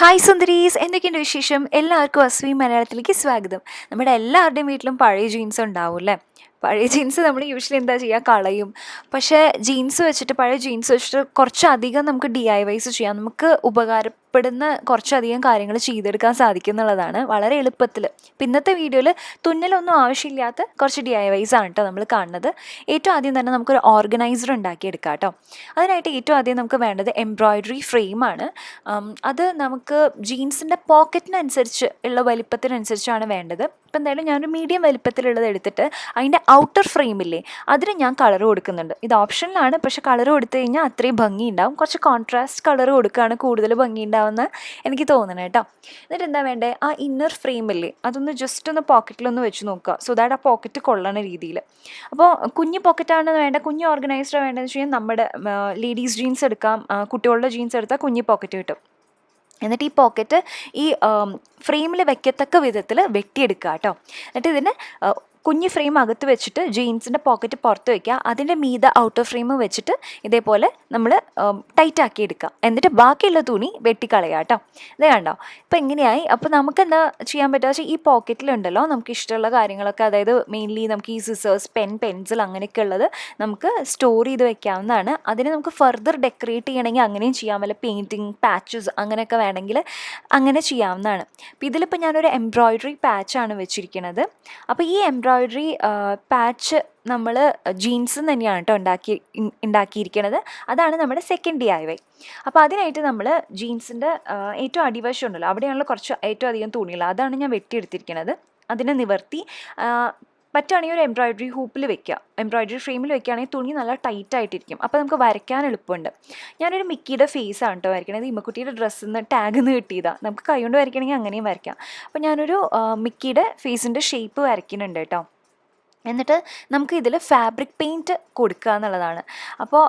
Hi സുന്ദരീസ്, എന്തൊക്കെയുണ്ട് വിശേഷം? എല്ലാവർക്കും അസ്വി മലയാളത്തിലേക്ക് സ്വാഗതം. നമ്മുടെ എല്ലാവരുടെയും വീട്ടിലും പഴയ ജീൻസ് ഉണ്ടാവും അല്ലേ? പഴയ ജീൻസ് നമ്മൾ യൂഷ്വലി എന്താ ചെയ്യുക, കളയും. പക്ഷേ പഴയ ജീൻസ് വെച്ചിട്ട് കുറച്ചധികം നമുക്ക് DIYs ചെയ്യാം. നമുക്ക് ഉപകാരപ്പെടുന്ന കുറച്ചധികം കാര്യങ്ങൾ ചെയ്തെടുക്കാൻ സാധിക്കും എന്നുള്ളതാണ് വളരെ എളുപ്പത്തിൽ. ഇപ്പം ഇന്നത്തെ വീഡിയോയിൽ തുന്നലൊന്നും ആവശ്യമില്ലാത്ത കുറച്ച് DIYs ആണ് കേട്ടോ നമ്മൾ കാണുന്നത്. ഏറ്റവും ആദ്യം തന്നെ നമുക്കൊരു ഓർഗനൈസർ ഉണ്ടാക്കിയെടുക്കാം കേട്ടോ. അതിനായിട്ട് ഏറ്റവും ആദ്യം നമുക്ക് വേണ്ടത് എംബ്രോയ്ഡറി ഫ്രെയിമാണ്. അത് നമുക്ക് ജീൻസിൻ്റെ പോക്കറ്റിനനുസരിച്ച് ഉള്ള വലിപ്പത്തിനനുസരിച്ചാണ് വേണ്ടത്. ഇപ്പം എന്തായാലും ഞാനൊരു മീഡിയം വലിപ്പത്തിലുള്ളത് എടുത്തിട്ട് അതിൻ്റെ ഔട്ടർ ഫ്രെയിമില്ലേ, അതിന് ഞാൻ കളർ കൊടുക്കുന്നുണ്ട്. ഇത് ഓപ്ഷനിലാണ്, പക്ഷേ കളർ കൊടുത്തു കഴിഞ്ഞാൽ അത്രയും ഭംഗി ഉണ്ടാവും. കുറച്ച് കോൺട്രാസ്റ്റ് കളർ കൊടുക്കുകയാണ് കൂടുതൽ ഭംഗി ഉണ്ടാവുമെന്ന് എനിക്ക് തോന്നണം കേട്ടോ. എന്നിട്ട് എന്താ വേണ്ടത്, ആ ഇന്നർ ഫ്രെയിമില്ലേ അതൊന്ന് ജസ്റ്റ് ഒന്ന് പോക്കറ്റിലൊന്ന് വെച്ച് നോക്കുക, സോ ദാറ്റ് ആ പോക്കറ്റ് കൊള്ളണ രീതിയിൽ. അപ്പോൾ കുഞ്ഞ് പോക്കറ്റാണ് വേണ്ട, കുഞ്ഞ് ഓർഗനൈസർ വേണ്ടതെന്ന് വെച്ച് കഴിഞ്ഞാൽ നമ്മുടെ ലേഡീസ് ജീൻസ് എടുക്കാം, കുട്ടികളുടെ ജീൻസ് എടുത്താൽ കുഞ്ഞ് പോക്കറ്റ് കിട്ടും. എന്നിട്ട് ഈ പോക്കറ്റ് ഈ ഫ്രെയിമിൽ വെക്കത്തക്ക വിധത്തിൽ വെട്ടിയെടുക്കുക കേട്ടോ. എന്നിട്ട് ഇതിന് കുഞ്ഞ് ഫ്രെയിം അകത്ത് വെച്ചിട്ട് ജീൻസിൻ്റെ പോക്കറ്റ് പുറത്ത് വയ്ക്കുക. അതിൻ്റെ മീതെ ഔട്ടർ ഫ്രെയിം വെച്ചിട്ട് ഇതേപോലെ നമ്മൾ ടൈറ്റാക്കി എടുക്കുക. എന്നിട്ട് ബാക്കിയുള്ള തുണി വെട്ടിക്കളയുക കേട്ടോ. ഇത് കണ്ടോ, ഇപ്പം എങ്ങനെയായി. അപ്പോൾ നമുക്ക് എന്താ ചെയ്യാൻ പറ്റുക വെച്ചാൽ ഈ പോക്കറ്റിലുണ്ടല്ലോ നമുക്ക് ഇഷ്ടമുള്ള കാര്യങ്ങളൊക്കെ, അതായത് മെയിൻലി നമുക്ക് ഈ സിസേഴ്സ്, പെൻസിൽ അങ്ങനെയൊക്കെ ഉള്ളത് നമുക്ക് സ്റ്റോർ ചെയ്ത് വെക്കാവുന്നതാണ്. അതിന് നമുക്ക് ഫർദർ ഡെക്കറേറ്റ് ചെയ്യണമെങ്കിൽ അങ്ങനെയും ചെയ്യാൻ, വല്ല പെയിൻറ്റിങ് പാച്ചസ് അങ്ങനെയൊക്കെ വേണമെങ്കിൽ അങ്ങനെ ചെയ്യാവുന്നതാണ്. അപ്പോൾ ഇതിലിപ്പോൾ ഞാനൊരു എംബ്രോയ്ഡറി പാച്ചാണ് വെച്ചിരിക്കുന്നത്. അപ്പോൾ ഈ എംബ്രോയ്ഡറി പാച്ച് നമ്മൾ ജീൻസ് തന്നെയാണ് കേട്ടോ ഉണ്ടാക്കിയിരിക്കുന്നത്. അതാണ് നമ്മുടെ സെക്കൻഡ് DIY. അപ്പോൾ അതിനായിട്ട് നമ്മൾ ജീൻസിൻ്റെ ഏറ്റവും അടിവശം ഉണ്ടല്ലോ, അവിടെയാണല്ലോ കുറച്ച് ഏറ്റവും അധികം തുണികൾ, അതാണ് ഞാൻ വെട്ടിയെടുത്തിരിക്കുന്നത്. അതിനെ നിവർത്തി പറ്റുകയാണെങ്കിൽ ഒരു എംബ്രോയ്ഡറി ഹൂപ്പിൽ വെക്കുക, എംബ്രോയ്ഡറി ഫ്രെയിമിൽ വെക്കുകയാണെങ്കിൽ തുണി നല്ല ടൈറ്റായിട്ടിരിക്കും. അപ്പോൾ നമുക്ക് വരയ്ക്കാൻ എളുപ്പമുണ്ട്. ഞാനൊരു മിക്കിയുടെ ഫേസാണ് കേട്ടോ വരയ്ക്കണത്. ഈ ഇമ്മക്കുട്ടിയുടെ ഡ്രസ്സിൽ നിന്ന് ടാഗിൽ നിന്ന് കിട്ടിയതാണ്. നമുക്ക് കൈ കൊണ്ട് വരയ്ക്കണമെങ്കിൽ അങ്ങനെയും വരയ്ക്കാം. അപ്പോൾ ഞാനൊരു മിക്കിയുടെ ഫേസിൻ്റെ ഷേപ്പ് വരയ്ക്കുന്നുണ്ട് കേട്ടോ. എന്നിട്ട് നമുക്ക് ഇതിൽ ഫാബ്രിക് പെയിൻറ്റ് കൊടുക്കുക എന്നുള്ളതാണ്. അപ്പോൾ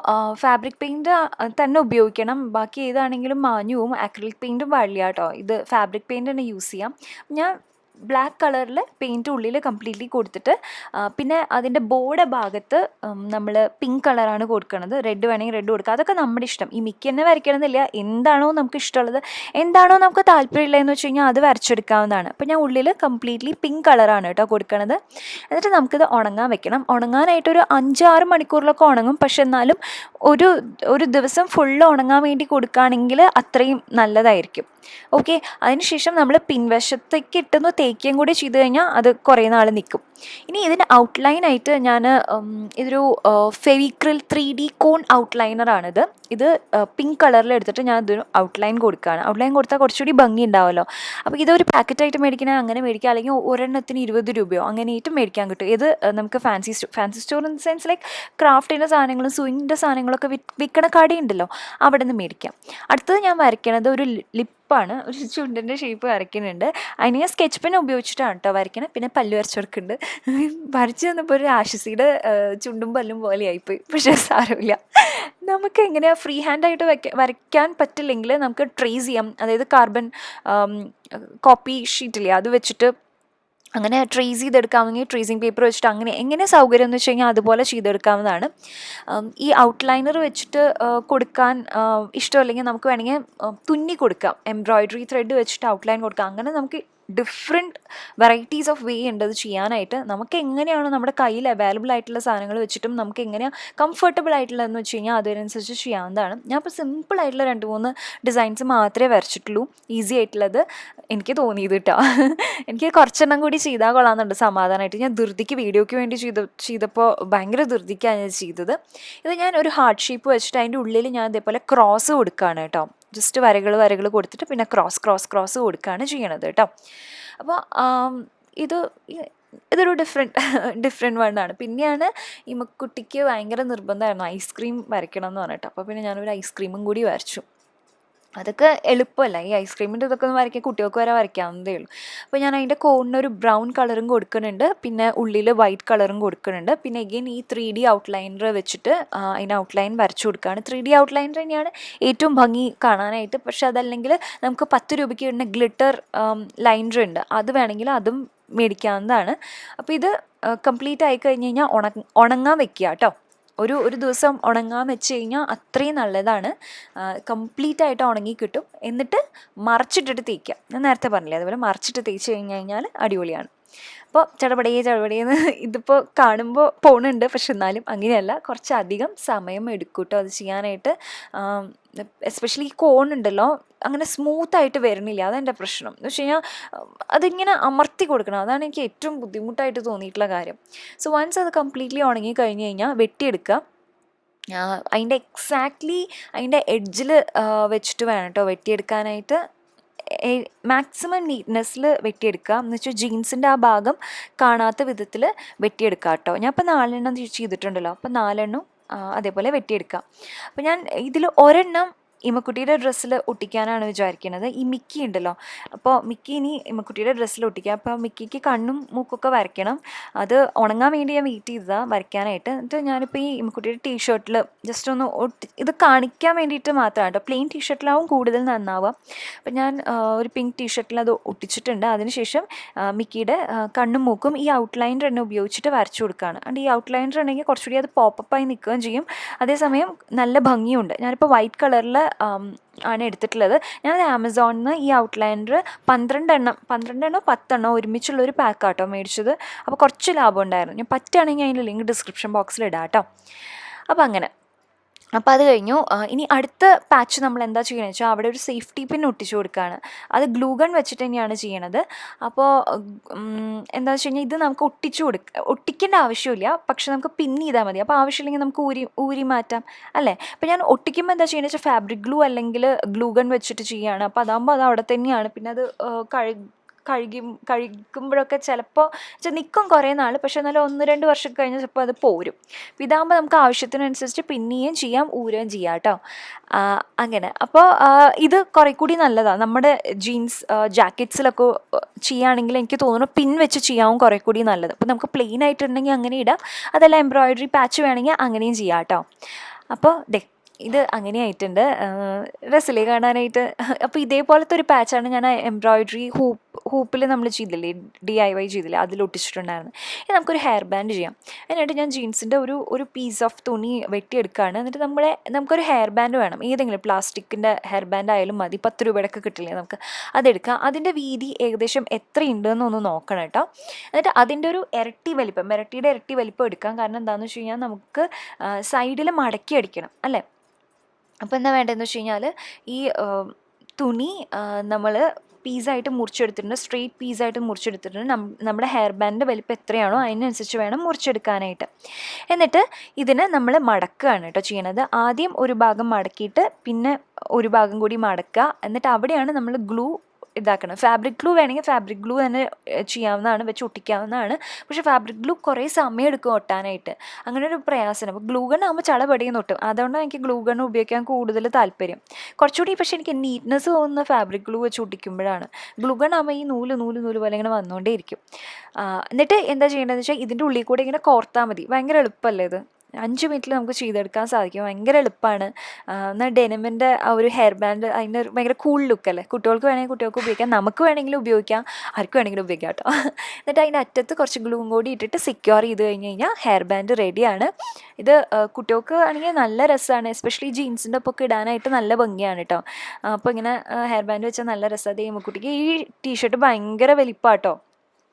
ഫാബ്രിക് പെയിൻറ്റ് തന്നെ ഉപയോഗിക്കണം, ബാക്കി ഏതാണെങ്കിലും മാഞ്ഞു പോവും. അക്രിലിക് പെയിൻറ്റും പാടില്ല കേട്ടോ. ഇത് ഫാബ്രിക് പെയിൻറ്റ് തന്നെ യൂസ് ചെയ്യാം. ഞാൻ ബ്ലാക്ക് കളറിൽ പെയിൻറ്റ് ഉള്ളിൽ കംപ്ലീറ്റ്ലി കൊടുത്തിട്ട് പിന്നെ അതിൻ്റെ ബോർഡ് ഭാഗത്ത് നമ്മൾ പിങ്ക് കളറാണ് കൊടുക്കുന്നത്. റെഡ് വേണമെങ്കിൽ റെഡ് കൊടുക്കുക, അതൊക്കെ നമ്മുടെ ഇഷ്ടം. ഈ മിക്ക തന്നെ വരയ്ക്കണമെന്നില്ല, എന്താണോ നമുക്ക് ഇഷ്ടമുള്ളത്, എന്താണോ നമുക്ക് താല്പര്യമില്ലതെന്ന് വെച്ച് കഴിഞ്ഞാൽ അത് വരച്ചെടുക്കാവുന്നതാണ്. അപ്പോൾ ഞാൻ ഉള്ളിൽ കംപ്ലീറ്റ്ലി പിങ്ക് കളറാണ് കേട്ടോ കൊടുക്കുന്നത്. എന്നിട്ട് നമുക്കിത് ഉണങ്ങാൻ വെക്കണം. ഉണങ്ങാനായിട്ടൊരു 5-6 മണിക്കൂറിലൊക്കെ ഉണങ്ങും. പക്ഷെ എന്നാലും ഒരു ദിവസം ഫുള്ള് ഉണങ്ങാൻ വേണ്ടി കൊടുക്കുകയാണെങ്കിൽ അത്രയും നല്ലതായിരിക്കും. ഓക്കെ, അതിനുശേഷം നമ്മൾ പിൻവശത്തേക്ക് ഇട്ടൊന്ന് തേക്കുകയും കൂടി ചെയ്ത് കഴിഞ്ഞാൽ അത് കുറേ നാൾ നിൽക്കും. ഇനി ഇതിന് ഔട്ട്ലൈനായിട്ട് ഞാൻ ഇതൊരു ഫെവിക്രിൽ 3D കോൺ ഔട്ട്ലൈനറാണിത്. ഇത് പിങ്ക് കളറിൽ എടുത്തിട്ട് ഞാൻ ഇതൊരു ഔട്ട്ലൈൻ കൊടുക്കുകയാണ്. ഔട്ട്ലൈൻ കൊടുത്താൽ കുറച്ചുകൂടി ഭംഗി ഉണ്ടാവുമല്ലോ. അപ്പോൾ ഇതൊരു പാക്കറ്റായിട്ട് മേടിക്കണേ അങ്ങനെ മേടിക്കുക, അല്ലെങ്കിൽ ഒരെണ്ണത്തിന് 20 രൂപയോ അങ്ങനെയായിട്ടും മേടിക്കാൻ കിട്ടും. ഇത് നമുക്ക് fancy store in the sense like ക്രാഫ്റ്റിൻ്റെ സാധനങ്ങളും സൂയിൻ്റെ സാധനങ്ങളൊക്കെ വിൽക്കണ കടയുണ്ടല്ലോ, അവിടെ നിന്ന് മേടിക്കാം. അടുത്തത് ഞാൻ വരയ്ക്കണത് ഒരു ലിപ്പാണ്, ഒരു ചുണ്ടിൻ്റെ ഷേപ്പ് വരയ്ക്കുന്നുണ്ട്. അതിന് ഞാൻ സ്കെച്ച് പെൻ ഉപയോഗിച്ചിട്ടാണ് കേട്ടോ വരയ്ക്കണത്. പിന്നെ പല്ല് വരച്ചു കൊടുക്കുന്നുണ്ട്. വരച്ച് തന്നപ്പോൾ ഒരു ആശിസിയുടെ ചുണ്ടും പല്ലും പോലെ ആയിപ്പോയി. പക്ഷേ സാരമില്ല, നമുക്ക് എങ്ങനെയാണ് ഫ്രീ ഹാൻഡായിട്ട് വരയ്ക്കാൻ പറ്റില്ലെങ്കിൽ നമുക്ക് ട്രേസ് ചെയ്യാം. അതായത് കാർബൺ കോപ്പി ഷീറ്റില്ലേ, അത് വെച്ചിട്ട് അങ്ങനെ ട്രേസ് ചെയ്തെടുക്കാമെങ്കിൽ ട്രേസിങ് പേപ്പർ വെച്ചിട്ട് എങ്ങനെ സൗകര്യം എന്ന് വെച്ച് കഴിഞ്ഞാൽ അതുപോലെ ചെയ്തെടുക്കാവുന്നതാണ്. ഈ ഔട്ട്ലൈനർ വെച്ചിട്ട് കൊടുക്കാൻ ഇഷ്ടമല്ലെങ്കിൽ നമുക്ക് വേണമെങ്കിൽ തുന്നി കൊടുക്കാം, എംബ്രോയ്ഡറി ത്രെഡ് വെച്ചിട്ട് ഔട്ട്ലൈൻ കൊടുക്കാം. അങ്ങനെ നമുക്ക് ഡിഫറെൻറ്റ് വെറൈറ്റീസ് ഓഫ് വേ ഉണ്ട് അത് ചെയ്യാനായിട്ട്. നമുക്ക് എങ്ങനെയാണോ നമ്മുടെ കയ്യിൽ അവൈലബിൾ ആയിട്ടുള്ള സാധനങ്ങൾ വെച്ചിട്ടും നമുക്ക് എങ്ങനെയാണ് കംഫർട്ടബിൾ ആയിട്ടുള്ളതെന്ന് വെച്ച് കഴിഞ്ഞാൽ അതിനനുസരിച്ച് ചെയ്യാവുന്നതാണ്. ഞാൻ ഇപ്പോൾ സിമ്പിളായിട്ടുള്ള 2-3 ഡിസൈൻസ് മാത്രമേ വരച്ചിട്ടുള്ളൂ, ഈസി ആയിട്ടുള്ളത് എനിക്ക് തോന്നിയത് കേട്ടോ. എനിക്ക് കുറച്ചെണ്ണം കൂടി ചെയ്താൽ കൊള്ളാമെന്നുണ്ട് സമാധാനമായിട്ട്. ഞാൻ ധൃതിക്ക് വീഡിയോയ്ക്ക് വേണ്ടി ചെയ്തപ്പോൾ ഭയങ്കര ധൃതിക്കാണ് ഞാൻ ചെയ്തത്. ഇത് ഞാൻ ഒരു ഹാർട്ട് ഷേപ്പ് വെച്ചിട്ട് അതിൻ്റെ ഉള്ളിൽ ഞാൻ ഇതേപോലെ ക്രോസ് കൊടുക്കുകയാണ് കേട്ടോ. ജസ്റ്റ് വരകൾ കൊടുത്തിട്ട് പിന്നെ ക്രോസ് കൊടുക്കുകയാണ് ചെയ്യണത് കേട്ടോ. അപ്പോൾ ഇതൊരു ഡിഫറെൻറ്റ് വേർഡാണ്. പിന്നെയാണ് ഈ കുട്ടിക്ക് ഭയങ്കര നിർബന്ധമായിരുന്നു ഐസ്ക്രീം വരയ്ക്കണം എന്ന് പറഞ്ഞിട്ട്. അപ്പോൾ പിന്നെ ഞാനൊരു ഐസ്ക്രീമും കൂടി വരച്ചു. അതൊക്കെ എളുപ്പമല്ല, ഈ ഐസ്ക്രീമിൻ്റെ ഇതൊക്കെ ഒന്ന് വരയ്ക്കാൻ കുട്ടികൾക്ക് വരെ വരയ്ക്കാവുന്നതേ ഉള്ളൂ. അപ്പോൾ ഞാൻ അതിൻ്റെ കോണിനൊരു ബ്രൗൺ കളറും കൊടുക്കുന്നുണ്ട്, പിന്നെ ഉള്ളിൽ വൈറ്റ് കളറും കൊടുക്കുന്നുണ്ട്. പിന്നെ എഗെയിൻ ഈ 3D ഔട്ട്ലൈനർ വെച്ചിട്ട് അതിന് ഔട്ട്ലൈൻ വരച്ചു കൊടുക്കുകയാണ്. 3D ഔട്ട്ലൈനർ തന്നെയാണ് ഏറ്റവും ഭംഗി കാണാനായിട്ട്. പക്ഷെ അതല്ലെങ്കിൽ നമുക്ക് 10 രൂപയ്ക്ക് കിട്ടുന്ന ഗ്ലിറ്റർ ലൈനർ ഉണ്ട്, അത് വേണമെങ്കിൽ അതും മേടിക്കാവുന്നതാണ്. അപ്പോൾ ഇത് കംപ്ലീറ്റ് ആയി കഴിഞ്ഞ് കഴിഞ്ഞാൽ ഉണങ്ങാൻ വെക്കുക കേട്ടോ. ഒരു ദിവസം ഉണങ്ങാൻ വെച്ച് കഴിഞ്ഞാൽ അത്രയും നല്ലതാണ്. കംപ്ലീറ്റ് ആയിട്ട് ഉണങ്ങി കിട്ടും. എന്നിട്ട് മറച്ചിട്ടിട്ട് തേക്കുക. ഞാൻ നേരത്തെ പറഞ്ഞില്ലേ, അതുപോലെ മറച്ചിട്ട് തേച്ച് കഴിഞ്ഞാൽ അടിപൊളിയാണ്. അപ്പോൾ ചടപടയെന്ന് ഇതിപ്പോൾ കാണുമ്പോൾ പോണുണ്ട്, പക്ഷെ എന്നാലും അങ്ങനെയല്ല, കുറച്ചധികം സമയം എടുക്കും കേട്ടോ അത് ചെയ്യാനായിട്ട്. എസ്പെഷ്യലി ഈ കോൺ ഉണ്ടല്ലോ, അങ്ങനെ സ്മൂത്തായിട്ട് വരണില്ല, അതെൻ്റെ പ്രശ്നം. എന്ന് വെച്ച് കഴിഞ്ഞാൽ അതിങ്ങനെ അമർത്തി കൊടുക്കണം, അതാണ് എനിക്ക് ഏറ്റവും ബുദ്ധിമുട്ടായിട്ട് തോന്നിയിട്ടുള്ള കാര്യം. സോ വൺസ് അത് കംപ്ലീറ്റ്ലി ഉണങ്ങി കഴിഞ്ഞ് കഴിഞ്ഞാൽ വെട്ടിയെടുക്കുക. അതിൻ്റെ എക്സാക്ട്ലി അതിൻ്റെ എഡ്ജിൽ വെച്ചിട്ട് വേണം കേട്ടോ വെട്ടിയെടുക്കാനായിട്ട്. മാക്സിമം നീറ്റ്നെസ്സിൽ വെട്ടിയെടുക്കുക, എന്ന് വെച്ചാൽ ജീൻസിൻ്റെ ആ ഭാഗം കാണാത്ത വിധത്തിൽ വെട്ടിയെടുക്കുക കേട്ടോ. ഞാൻ ഇപ്പോൾ 4 ചെയ്തിട്ടുണ്ടല്ലോ, അപ്പോൾ 4 അതേപോലെ വെട്ടിയെടുക്കുക. അപ്പോൾ ഞാൻ ഇതിൽ ഒരെണ്ണം ഇമ്മക്കുട്ടിയുടെ ഡ്രസ്സിൽ ഒട്ടിക്കാനാണ് വിചാരിക്കുന്നത്. ഈ മിക്കി ഉണ്ടല്ലോ, അപ്പോൾ മിക്കി ഇനി ഇമ്മക്കുട്ടിയുടെ ഡ്രസ്സിൽ ഒട്ടിക്കുക. അപ്പോൾ മിക്കിക്ക് കണ്ണും മൂക്കൊക്കെ വരയ്ക്കണം. അത് ഉണങ്ങാൻ വേണ്ടി ഞാൻ വെയിറ്റ് ചെയ്തതാണ് വരയ്ക്കാനായിട്ട്. എന്നിട്ട് ഞാനിപ്പോൾ ഈ ഇമ്മക്കുട്ടിയുടെ ടീഷർട്ടിൽ ജസ്റ്റ് ഒന്ന് ഇത് കാണിക്കാൻ വേണ്ടിയിട്ട് മാത്രമാണ് കേട്ടോ. പ്ലെയിൻ ടീഷർട്ടിലാവും കൂടുതൽ നന്നാവുക. അപ്പോൾ ഞാൻ ഒരു പിങ്ക് ടീഷർട്ടിൽ അത് ഒട്ടിച്ചിട്ടുണ്ട്. അതിനുശേഷം മിക്കിയുടെ കണ്ണും മൂക്കും ഈ ഔട്ട്ലൈനർ തന്നെ ഉപയോഗിച്ചിട്ട് വരച്ചു കൊടുക്കുകയാണ്. അതുകൊണ്ട് ഈ ഔട്ട്ലൈനർ ഉണ്ടെങ്കിൽ കുറച്ചുകൂടി അത് പോപ്പപ്പായി നിൽക്കുകയും ചെയ്യും, അതേസമയം നല്ല ഭംഗിയുണ്ട്. ഞാനിപ്പോൾ വൈറ്റ് കളറിൽ ആണ് എടുത്തിട്ടുള്ളത്. ഞാനത് ആമസോണിൽ നിന്ന് ഈ ഔട്ട്ലൈനർ 12 10 ഒരുമിച്ചുള്ളൊരു പാക്കാട്ടോ മേടിച്ചത്. അപ്പോൾ കുറച്ച് ലാഭം ഉണ്ടായിരുന്നു. ഞാൻ പറ്റുകയാണെങ്കിൽ അതിൻ്റെ ലിങ്ക് ഡിസ്ക്രിപ്ഷൻ ബോക്സിൽ ഇടാം കേട്ടോ. അപ്പോൾ അങ്ങനെ, അപ്പോൾ അത് കഴിഞ്ഞു. ഇനി അടുത്ത പാച്ച് നമ്മൾ എന്താ ചെയ്യണമെന്ന് വെച്ചാൽ അവിടെ ഒരു സേഫ്റ്റി പിൻ ഒട്ടിച്ചു കൊടുക്കുകയാണ്. അത് ഗ്ലൂ ഗൺ വെച്ചിട്ട് തന്നെയാണ് ചെയ്യണത്. അപ്പോൾ എന്താണെന്ന് വെച്ച് കഴിഞ്ഞാൽ ഇത് നമുക്ക് ഒട്ടിക്കേണ്ട ആവശ്യമില്ല, പക്ഷെ നമുക്ക് പിൻ ചെയ്താൽ മതി. അപ്പോൾ ആവശ്യമില്ലെങ്കിൽ നമുക്ക് ഊരി മാറ്റാം അല്ലേ. അപ്പോൾ ഞാൻ ഒട്ടിക്കുമ്പോൾ എന്താ ചെയ്യുന്നത് വെച്ചാൽ ഫാബ്രിക് ഗ്ലൂ അല്ലെങ്കിൽ ഗ്ലൂ ഗൺ വെച്ചിട്ട് ചെയ്യുകയാണ്. അപ്പോൾ അതാകുമ്പോൾ അത് അവിടെ തന്നെയാണ്. പിന്നെ അത് കഴിക്കുമ്പോഴൊക്കെ ചിലപ്പോൾ നിൽക്കും കുറേ നാൾ, പക്ഷെ എന്നാലും 1-2 വർഷം കഴിഞ്ഞ് ചിലപ്പോൾ അത് പോരും. അപ്പോൾ ഇതാകുമ്പോൾ നമുക്ക് ആവശ്യത്തിനനുസരിച്ച് പിന്നെയും ചെയ്യാം, ഊരുകയും ചെയ്യാം കേട്ടോ. അങ്ങനെ, അപ്പോൾ ഇത് കുറേ കൂടി നല്ലതാണ്. നമ്മുടെ ജീൻസ് ജാക്കറ്റ്സിലൊക്കെ ചെയ്യുകയാണെങ്കിൽ എനിക്ക് തോന്നുന്നു പിൻ വെച്ച് ചെയ്യാവും കുറേ കൂടി നല്ലത്. അപ്പോൾ നമുക്ക് പ്ലെയിൻ ആയിട്ടുണ്ടെങ്കിൽ അങ്ങനെ ഇടാം, അതല്ല എംബ്രോയിഡറി പാച്ച് വേണമെങ്കിൽ അങ്ങനെയും ചെയ്യാം കേട്ടോ. അപ്പോൾ ഇത് അങ്ങനെയായിട്ടുണ്ട്, രസമില്ലേ കാണാനായിട്ട്. അപ്പോൾ ഇതേപോലത്തെ ഒരു പാച്ചാണ് ഞാൻ എംബ്രോയിഡറി ഹൂപ്പിൽ നമ്മൾ ചെയ്തില്ലേ, DIY ചെയ്തില്ലേ, അതിലൊട്ടിച്ചിട്ടുണ്ടായിരുന്നു. ഇനി നമുക്കൊരു ഹെയർ ബാൻഡ് ചെയ്യാം. അതിനായിട്ട് ഞാൻ ജീൻസിൻ്റെ ഒരു പീസ് ഓഫ് തുണി വെട്ടിയെടുക്കുകയാണ്. എന്നിട്ട് നമുക്കൊരു ഹെയർ ബാൻഡ് വേണം. ഏതെങ്കിലും പ്ലാസ്റ്റിക്കിൻ്റെ ഹെയർ ബാൻഡ് ആയാലും മതി, 10 രൂപയുടെയൊക്കെ കിട്ടില്ലേ നമുക്ക്, അതെടുക്കുക. അതിൻ്റെ വീതി ഏകദേശം എത്രയുണ്ടെന്നൊന്ന് നോക്കണം കേട്ടോ. എന്നിട്ട് അതിൻ്റെ ഒരു ഇരട്ടിയുടെ ഇരട്ടി വലിപ്പം എടുക്കാം. കാരണം എന്താണെന്ന് വെച്ച് കഴിഞ്ഞാൽ നമുക്ക് സൈഡിൽ മടക്കി അടിക്കണം അല്ലേ. അപ്പോൾ എന്താ വേണ്ടതെന്ന് വെച്ച് കഴിഞ്ഞാൽ ഈ തുണി നമ്മൾ പീസായിട്ട് മുറിച്ചെടുത്തിട്ടുണ്ട്, സ്ട്രെയിറ്റ് പീസായിട്ട് മുറിച്ചെടുത്തിട്ടുണ്ട്. നമ്മുടെ ഹെയർ ബാൻഡിൻ്റെ വലിപ്പം എത്രയാണോ അതിനനുസരിച്ച് വേണം മുറിച്ചെടുക്കാനായിട്ട്. എന്നിട്ട് ഇതിനെ നമ്മൾ മടക്കുകയാണ് കേട്ടോ ചെയ്യണത്. ആദ്യം ഒരു ഭാഗം മടക്കിയിട്ട് പിന്നെ ഒരു ഭാഗം കൂടി മടക്കുക. എന്നിട്ട് അവിടെയാണ് നമ്മൾ ഗ്ലൂ ഇതാക്കണം. ഫാബ്രിക് ഗ്ലൂ വേണമെങ്കിൽ ഫാബ്രിക് ഗ്ലൂ തന്നെ ചെയ്യാവുന്നതാണ്, വെച്ച് ഒട്ടിക്കാവുന്നതാണ്. പക്ഷേ ഫാബ്രിക് ഗ്ലൂ കുറേ സമയം എടുക്കും ഒട്ടാനായിട്ട്, അങ്ങനെ ഒരു പ്രയാസമാണ്. അപ്പോൾ ഗ്ലൂ ഗൺ ആകുമ്പോൾ ചടപടിയെന്ന് ഒട്ടും. അതുകൊണ്ടാണ് എനിക്ക് ഗ്ലൂ ഗൺ ഉപയോഗിക്കാൻ കൂടുതൽ താല്പര്യം. കുറച്ചുകൂടി പക്ഷേ എനിക്ക് നീറ്റ്നെസ് തോന്നുന്ന ഫാബ്രിക് ഗ്ലൂ വെച്ച് ഒട്ടിക്കുമ്പോഴാണ്. ഗ്ലൂ ഗൺ ആകുമ്പോൾ ഈ നൂല് പോലെ ഇങ്ങനെ വന്നുകൊണ്ടേ ഇരിക്കും. എന്നിട്ട് എന്താ ചെയ്യേണ്ടതെന്ന് വെച്ചാൽ ഇതിൻ്റെ ഉള്ളിൽ കൂടെ ഇങ്ങനെ കോർത്താൽ മതി. ഭയങ്കര എളുപ്പമല്ലേ ഇത്, 5 മിനിറ്റിൽ നമുക്ക് ചെയ്തെടുക്കാൻ സാധിക്കും. ഭയങ്കര എളുപ്പമാണ്. എന്നാൽ ഡെനിമിൻ്റെ ആ ഒരു ഹെയർ ബാൻഡ് അതിൻ്റെ ഭയങ്കര കൂൾ ലുക്കല്ലേ. കുട്ടികൾക്ക് വേണമെങ്കിൽ കുട്ടികൾക്ക് ഉപയോഗിക്കാം, നമുക്ക് വേണമെങ്കിലും ഉപയോഗിക്കാം, ആർക്ക് വേണമെങ്കിലും ഉപയോഗിക്കാം കേട്ടോ. എന്നിട്ട് അതിൻ്റെ അറ്റത്ത് കുറച്ച് ഗ്ലൂവും കൂടി ഇട്ടിട്ട് സെക്യൂർ ചെയ്ത് കഴിഞ്ഞ് കഴിഞ്ഞാൽ ഹെയർ ബാൻഡ് റെഡിയാണ്. ഇത് കുട്ടികൾക്ക് ആണെങ്കിൽ നല്ല രസമാണ്, എസ്പെഷ്യലി ജീൻസിൻ്റെ ഒപ്പം ഇടാനായിട്ട് നല്ല ഭംഗിയാണ് കേട്ടോ. അപ്പോൾ ഇങ്ങനെ ഹെയർ ബാൻഡ് വെച്ചാൽ നല്ല രസമാണ്. കുട്ടിക്ക് ഈ ടീഷർട്ട് ഭയങ്കര വലിപ്പാട്ടോ.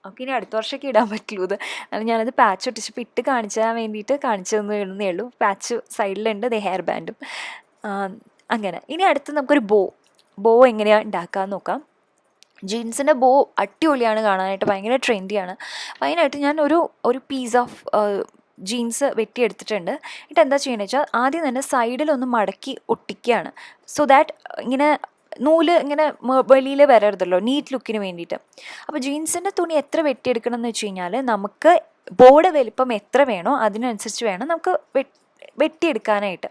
നമുക്ക് ഇനി അടുത്ത വർഷമൊക്കെ ഇടാൻ പറ്റുള്ളൂ ഇത്. അത് ഞാനത് പാച്ച് ഒട്ടിച്ചപ്പോൾ ഇട്ട് കാണിച്ചാൻ വേണ്ടിയിട്ട് കാണിച്ചു തന്നേ ഉള്ളൂ. പാച്ച് സൈഡിലുണ്ട്, ഹെയർ ബാൻഡും. അങ്ങനെ ഇനി അടുത്ത് നമുക്കൊരു ബോ എങ്ങനെയാണ് ഉണ്ടാക്കാമെന്ന് നോക്കാം. ജീൻസിൻ്റെ ബോ അടിപൊളിയാണ് കാണാനായിട്ട്, ഭയങ്കര ട്രെൻഡിയാണ്. അപ്പോൾ അതിനായിട്ട് ഞാൻ ഒരു പീസ് ഓഫ് ജീൻസ് വെട്ടിയെടുത്തിട്ടുണ്ട്. എന്നിട്ട് എന്താ ചെയ്യണമെന്ന് വെച്ചാൽ ആദ്യം തന്നെ സൈഡിലൊന്ന് മടക്കി ഒട്ടിക്കുകയാണ്. സോ ദാറ്റ് ഇങ്ങനെ നൂല് ഇങ്ങനെ വെളിയിൽ വരരുതല്ലോ, നീറ്റ് ലുക്കിന് വേണ്ടിയിട്ട്. അപ്പോൾ ജീൻസിൻ്റെ തുണി എത്ര വെട്ടിയെടുക്കണം എന്ന് വെച്ച് കഴിഞ്ഞാൽ നമുക്ക് ബോർഡ് വലിപ്പം എത്ര വേണോ അതിനനുസരിച്ച് വേണം നമുക്ക് വെട്ടിയെടുക്കാനായിട്ട്.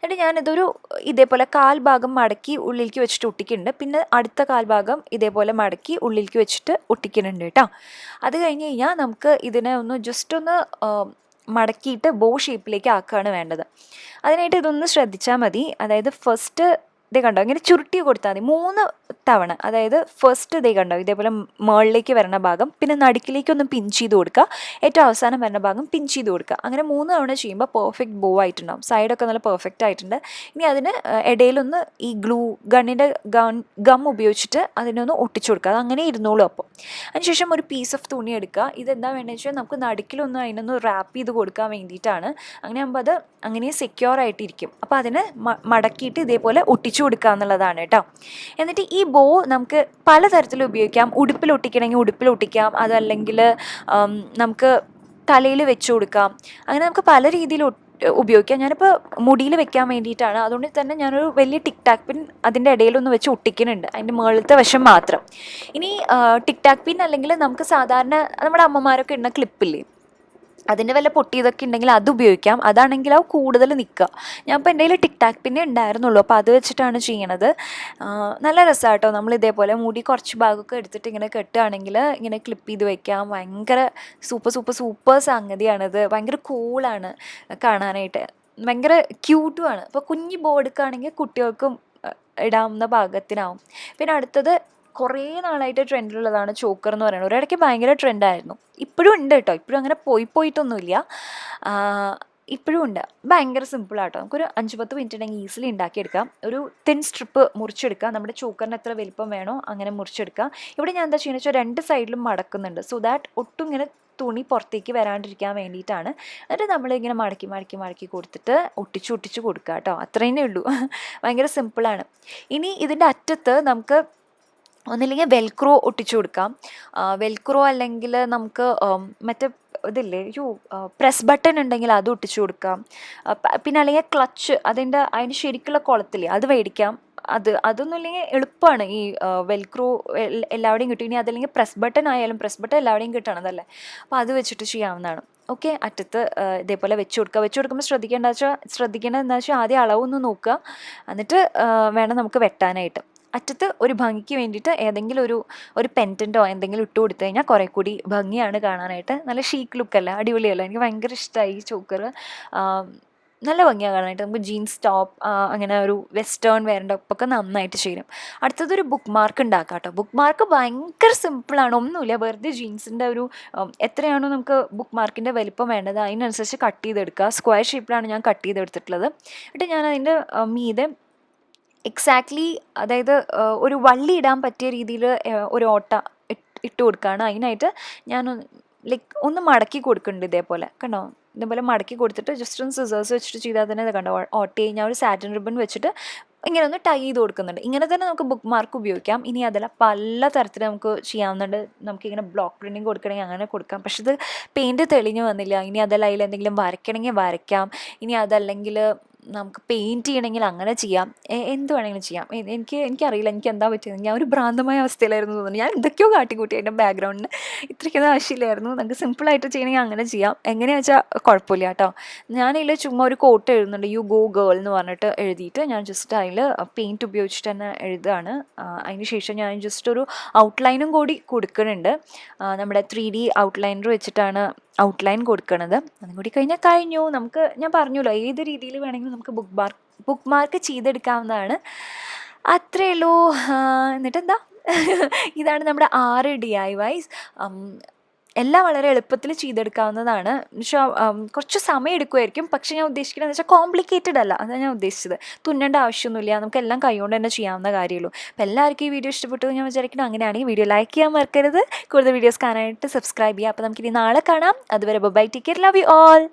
എന്നിട്ട് ഞാനിതൊരു ഇതേപോലെ 1/4 ഭാഗം മടക്കി ഉള്ളിലേക്ക് വെച്ചിട്ട് ഒട്ടിക്കുന്നുണ്ട്. പിന്നെ അടുത്ത 1/4 ഭാഗം ഇതേപോലെ മടക്കി ഉള്ളിലേക്ക് വെച്ചിട്ട് ഒട്ടിക്കുന്നുണ്ട് കേട്ടോ. അത് കഴിഞ്ഞ് കഴിഞ്ഞാൽ നമുക്ക് ഇതിനെ ജസ്റ്റ് ഒന്ന് മടക്കിയിട്ട് ബോ ഷേപ്പിലേക്ക് ആക്കുകയാണ് വേണ്ടത്. അതിനായിട്ട് ഇതൊന്ന് ശ്രദ്ധിച്ചാൽ മതി. അതായത് ഫസ്റ്റ് ഇതേ കണ്ടോ ഇങ്ങനെ ചുരുട്ടി കൊടുത്താൽ മതി 3 തവണ. അതായത് ഫസ്റ്റ് ഇതേ കണ്ടോ ഇതേപോലെ മുകളിലേക്ക് വരുന്ന ഭാഗം, പിന്നെ നടുക്കിലേക്കൊന്ന് പിഞ്ച് ചെയ്ത് കൊടുക്കുക, ഏറ്റവും അവസാനം വരുന്ന ഭാഗം പിഞ്ച് ചെയ്ത് കൊടുക്കുക. അങ്ങനെ 3 തവണ ചെയ്യുമ്പോൾ പെർഫെക്റ്റ് ബോ ആയിട്ടുണ്ടാവും. സൈഡൊക്കെ നല്ല പെർഫെക്റ്റ് ആയിട്ടുണ്ട്. ഇനി അതിന് ഇടയിലൊന്ന് ഈ ഗണ്ണിൻ്റെ ഗം ഉപയോഗിച്ചിട്ട് അതിനൊന്ന് ഒട്ടിച്ചു കൊടുക്കുക. അത് അങ്ങനെ ഇരുന്നോളൂ. അപ്പോൾ അതിനുശേഷം ഒരു പീസ് ഓഫ് തുണി എടുക്കുക. ഇതെന്താ വേണ്ടതെന്ന് വെച്ചാൽ നമുക്ക് നടുക്കിലൊന്ന് അതിനൊന്ന് റാപ്പ് ചെയ്ത് കൊടുക്കാൻ വേണ്ടിയിട്ടാണ്. അങ്ങനെ ആകുമ്പോൾ അത് അങ്ങനെ സെക്യൂർ ആയിട്ടിരിക്കും. അപ്പോൾ അതിന് മടക്കിയിട്ട് ഇതേപോലെ ഒട്ടിച്ചു കൊടുക്കുക എന്നുള്ളതാണ് കേട്ടോ. എന്നിട്ട് ഈ ബോ നമുക്ക് പലതരത്തിൽ ഉപയോഗിക്കാം. ഉടുപ്പിൽ ഒട്ടിക്കണമെങ്കിൽ ഉടുപ്പിൽ ഒട്ടിക്കാം, അതല്ലെങ്കിൽ നമുക്ക് തലയിൽ വെച്ച് കൊടുക്കാം. അങ്ങനെ നമുക്ക് പല രീതിയിൽ ഉപയോഗിക്കാം. ഞാനിപ്പോൾ മുടിയിൽ വെക്കാൻ വേണ്ടിയിട്ടാണ്. അതുകൊണ്ട് തന്നെ ഞാനൊരു വലിയ ടിക് ടാക്ക് പിൻ അതിൻ്റെ ഇടയിലൊന്ന് വെച്ച് ഒട്ടിക്കുന്നുണ്ട്, അതിൻ്റെ മുകളിലത്തെ വശം മാത്രം. ഇനി ടിക് ടാക്ക് പിൻ അല്ലെങ്കിൽ നമുക്ക് സാധാരണ നമ്മുടെ അമ്മമാരൊക്കെ ഇടുന്ന ക്ലിപ്പില്ലേ, അതിൻ്റെ വല്ല പൊട്ടിയതൊക്കെ ഉണ്ടെങ്കിൽ അത് ഉപയോഗിക്കാം. അതാണെങ്കിൽ ആ കൂടുതൽ നിൽക്കുക. ഞാൻ ഇപ്പോൾ എൻ്റെ കയ്യിൽ ടിക് ടാക്ക് പിന്നെ ഉണ്ടായിരുന്നുള്ളൂ, അപ്പോൾ അത് വെച്ചിട്ടാണ് ചെയ്യണത്. നല്ല രസമാണ് കേട്ടോ. നമ്മൾ ഇതേപോലെ മുടി കുറച്ച് ഭാഗമൊക്കെ എടുത്തിട്ട് ഇങ്ങനെ കെട്ടുകയാണെങ്കിൽ ഇങ്ങനെ ക്ലിപ്പ് ചെയ്ത് വയ്ക്കാം. ഭയങ്കര സൂപ്പർ സംഗതിയാണിത്. ഭയങ്കര കൂളാണ് കാണാനായിട്ട്, ഭയങ്കര ക്യൂട്ടുമാണ്. ഇപ്പോൾ കുഞ്ഞി ബോ എടുക്കുകയാണെങ്കിൽ കുട്ടികൾക്കും ഇടാവുന്ന പാകത്തിനാവും. പിന്നെ അടുത്തത് കുറേ നാളായിട്ട് ട്രെൻഡിലുള്ളതാണ് ചോക്കർ എന്ന് പറയുന്നത്. ഒരിടയ്ക്ക് ഭയങ്കര ട്രെൻഡായിരുന്നു. ഇപ്പോഴും ഉണ്ട് കേട്ടോ, ഇപ്പോഴും അങ്ങനെ പോയിട്ടൊന്നുമില്ല, ഇപ്പോഴും ഉണ്ട്. ഭയങ്കര സിമ്പിളാട്ടോ. നമുക്കൊരു 5-10 മിനിറ്റ് ഉണ്ടെങ്കിൽ ഈസിലി ഉണ്ടാക്കിയെടുക്കാം. ഒരു തിൻ സ്ട്രിപ്പ് മുറിച്ചെടുക്കുക. നമ്മുടെ ചോക്കറിന് എത്ര വലിപ്പം വേണോ അങ്ങനെ മുറിച്ചെടുക്കുക. ഇവിടെ ഞാൻ എന്താ ചെയ്യുന്നത് വെച്ചാൽ 2 സൈഡിലും മടക്കുന്നുണ്ട്, സോ ദാറ്റ് ഒട്ടും ഇങ്ങനെ തുണി പുറത്തേക്ക് വരാണ്ടിരിക്കാൻ വേണ്ടിയിട്ടാണ്. എന്നിട്ട് നമ്മളിങ്ങനെ മടക്കി കൊടുത്തിട്ട് ഒട്ടിച്ചു കൊടുക്കുക കേട്ടോ. അത്രയേ ഉള്ളൂ. ഭയങ്കര സിമ്പിളാണ്. ഇനി ഇതിൻ്റെ അറ്റത്ത് നമുക്ക് ഒന്നില്ലെങ്കിൽ വെൽക്രോ ഒട്ടിച്ചു കൊടുക്കാം. വെൽക്രോ അല്ലെങ്കിൽ നമുക്ക് മറ്റേ ഇതില്ലേ പ്രസ് ബട്ടൺ ഉണ്ടെങ്കിൽ അത് ഒട്ടിച്ചു കൊടുക്കാം. പിന്നെ അല്ലെങ്കിൽ ക്ലച്ച് അതിന് ശരിക്കുള്ള കുളത്തില്ലേ അത് മേടിക്കാം. അതൊന്നും ഇല്ലെങ്കിൽ എളുപ്പമാണ്. ഈ വെൽക്രോ എല്ലാവിടെയും കിട്ടും. ഇനി അതല്ലെങ്കിൽ പ്രസ് ബട്ടൺ ആയാലും, പ്രസ് ബട്ടൺ എല്ലാവിടെയും കിട്ടണതല്ലേ, അപ്പോൾ അത് വെച്ചിട്ട് ചെയ്യാവുന്നതാണ്. ഓക്കെ, അറ്റത്ത് ഇതേപോലെ വെച്ച് കൊടുക്കുമ്പോൾ ശ്രദ്ധിക്കേണ്ടത് എന്താ വെച്ചാൽ ആദ്യം അളവൊന്ന് നോക്കുക, എന്നിട്ട് വേണം നമുക്ക് വെട്ടാനായിട്ട്. അറ്റത്ത് ഒരു ഭംഗിക്ക് വേണ്ടിയിട്ട് ഏതെങ്കിലും ഒരു പെൻറ്റൻറ്റോ എന്തെങ്കിലും ഇട്ട് കൊടുത്തു കഴിഞ്ഞാൽ കുറേ കൂടി ഭംഗിയാണ് കാണാനായിട്ട്. നല്ല ഷീക്ക് ലുക്കല്ല, അടിപൊളിയല്ല. എനിക്ക് ഭയങ്കര ഇഷ്ടമായി ഈ ചോക്കർ. നല്ല ഭംഗിയാണ് കാണാനായിട്ട്. നമുക്ക് ജീൻസ് ടോപ്പ് അങ്ങനെ ഒരു വെസ്റ്റേൺ വെയറിൻ്റെ ഒപ്പൊക്കെ നന്നായിട്ട് ചേരും. അടുത്തതൊരു ബുക്ക് മാർക്ക് ഉണ്ടാക്കാം കേട്ടോ. ബുക്ക് മാർക്ക് ഭയങ്കര സിമ്പിളാണ്, ഒന്നുമില്ല. വെറുതെ ജീൻസിൻ്റെ എത്രയാണോ നമുക്ക് ബുക്ക് മാർക്കിൻ്റെ വലിപ്പം വേണ്ടത് അതിനനുസരിച്ച് കട്ട് ചെയ്തെടുക്കുക. സ്ക്വയർ ഷേപ്പിലാണ് ഞാൻ കട്ട് ചെയ്തെടുത്തിട്ടുള്ളത്. എന്നിട്ട് ഞാൻ അതിൻ്റെ മീതെ എക്സാക്ട്ലി, അതായത് ഒരു വള്ളി ഇടാൻ പറ്റിയ രീതിയിൽ ഒരു ഓട്ട ഇട്ട് കൊടുക്കുകയാണ്. അതിനായിട്ട് ഞാൻ ഒന്ന് മടക്കി കൊടുക്കുന്നുണ്ട്. ഇതേപോലെ കണ്ടോ, ഇതേപോലെ മടക്കി കൊടുത്തിട്ട് ജസ്റ്റ് ഒന്ന് സിസേഴ്സ് വെച്ചിട്ട് ചെയ്താൽ തന്നെ കണ്ടോ ഓട്ടി ഞാൻ ഒരു സാറ്റിൻ റിബൺ വെച്ചിട്ട് ഇങ്ങനെ ഒന്ന് ടൈ ചെയ്ത് കൊടുക്കുന്നുണ്ട്. ഇങ്ങനെ തന്നെ നമുക്ക് ബുക്ക് മാർക്ക് ഉപയോഗിക്കാം. ഇനി അതല്ല പല തരത്തിൽ നമുക്ക് ചെയ്യാവുന്നുണ്ട്. നമുക്കിങ്ങനെ ബ്ലോക്ക് പ്രിൻറ്റിങ് കൊടുക്കണമെങ്കിൽ അങ്ങനെ കൊടുക്കാം. പക്ഷെ ഇത് പെയിൻറ്റ് തെളിഞ്ഞ് വന്നില്ല. ഇനി അതല്ല അതിൽ എന്തെങ്കിലും വരയ്ക്കണമെങ്കിൽ വരയ്ക്കാം. ഇനി അതല്ലെങ്കിൽ നമുക്ക് പെയിൻറ്റ് ചെയ്യണമെങ്കിൽ അങ്ങനെ ചെയ്യാം. എന്ത് വേണമെങ്കിലും ചെയ്യാം. എനിക്കറിയില്ല എനിക്ക് എന്താ പറ്റിയത്. ഞാൻ ഒരു ഭ്രാന്തമായ അവസ്ഥയിലായിരുന്നു തോന്നുന്നു. ഞാൻ എന്തൊക്കെയോ കാട്ടിക്കൂട്ടി അതിൻ്റെ ബാക്ക്ഗ്രൗണ്ടിന്. ഇത്രയ്ക്കൊന്നും ആവശ്യമില്ലായിരുന്നു. നമുക്ക് സിമ്പിളായിട്ട് ചെയ്യണമെങ്കിൽ അങ്ങനെ ചെയ്യാം. എങ്ങനെയാണെന്ന് വെച്ചാൽ കുഴപ്പമില്ല കേട്ടോ. ഞാനതിൽ ചുമ്മാ ഒരു കോട്ട് എഴുതുന്നുണ്ട്, യു ഗോ ഗേൾ എന്ന് പറഞ്ഞിട്ട് എഴുതിയിട്ട് ഞാൻ ജസ്റ്റ് അതിൽ പെയിൻറ്റ് ഉപയോഗിച്ചിട്ട് തന്നെ എഴുതുകയാണ്. അതിന് ശേഷം ഞാൻ ജസ്റ്റ് ഒരു ഔട്ട്ലൈനും കൂടി കൊടുക്കുന്നുണ്ട്. നമ്മുടെ 3D ഔട്ട്ലൈനർ വെച്ചിട്ടാണ് ഔട്ട്ലൈൻ കൊടുക്കണത്. അതും കൂടി കഴിഞ്ഞു. ഞാൻ പറഞ്ഞല്ലോ ഏത് രീതിയിൽ വേണമെങ്കിലും നമുക്ക് ബുക്ക് മാർക്ക് ചെയ്തെടുക്കാവുന്നതാണ്. അത്രയേ ഉള്ളൂ. എന്നിട്ടെന്താ, ഇതാണ് നമ്മുടെ 6 DIYs. എല്ലാം വളരെ എളുപ്പത്തിൽ ചെയ്തെടുക്കാവുന്നതാണ്. പക്ഷേ കുറച്ച് സമയം എടുക്കുമായിരിക്കും. പക്ഷേ ഞാൻ ഉദ്ദേശിക്കുന്നത് വെച്ചാൽ കോംപ്ലിക്കേറ്റഡ് അല്ല, അതാണ് ഞാൻ ഉദ്ദേശിച്ചത്. തുന്നേണ്ട ആവശ്യമൊന്നുമില്ല, നമുക്കെല്ലാം കൈകൊണ്ട് തന്നെ ചെയ്യാവുന്ന കാര്യമുള്ളൂ. അപ്പോൾ എല്ലാവർക്കും ഈ വീഡിയോ ഇഷ്ടപ്പെട്ടു ഞാൻ വിചാരിക്കുന്നത്. അങ്ങനെയാണെങ്കിൽ വീഡിയോ ലൈക്ക് ചെയ്യാൻ മറക്കരുത്. കൂടുതൽ വീഡിയോസ് കാണാനായിട്ട് സബ്സ്ക്രൈബ് ചെയ്യുക. അപ്പോൾ നമുക്കിനി നാളെ കാണാം. അതുവരെ bye, take care, love you all.